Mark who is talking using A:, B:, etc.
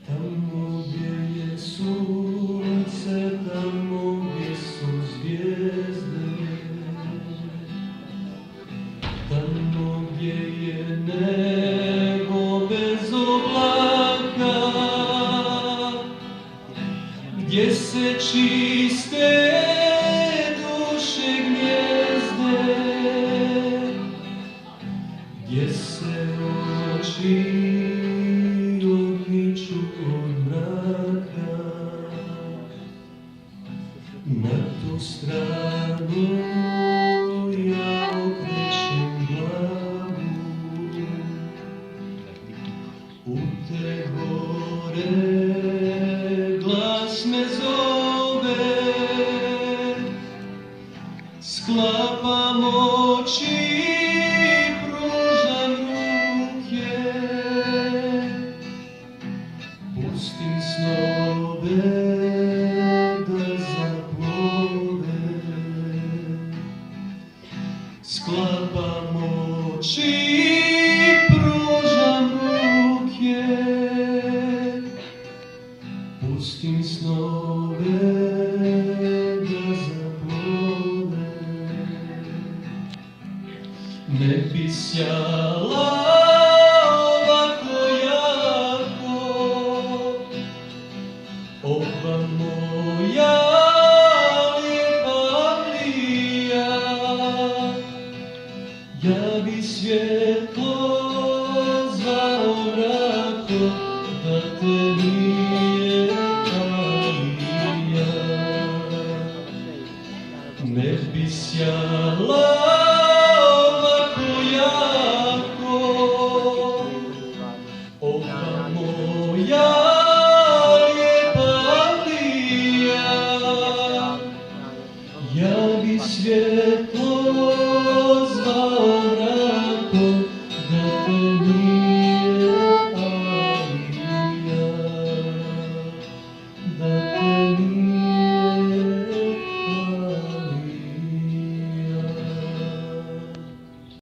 A: Tamo gdje je sunce, tamo gdje su zvijezde, tamo gdje je nebo bez oblaka, gdje se čiste duše gnjezde, gdje se oči odmiču od mraka. Na tu stranu ja okrećem glavu, u te gore glas me zove, sklapam oči, pružam ruke, pustim snove da zaplove, sklapam oči, pružam ruke, pustim snove da zaplove. Ne bi sjala ovako jako ova moja lijepa mlija, ja bi svjetlo zvao mrako da te nije palija. Ne bi sjala ovako jako ova moja lijepa mlija, ja bi svjetlo zvao mrako da te nije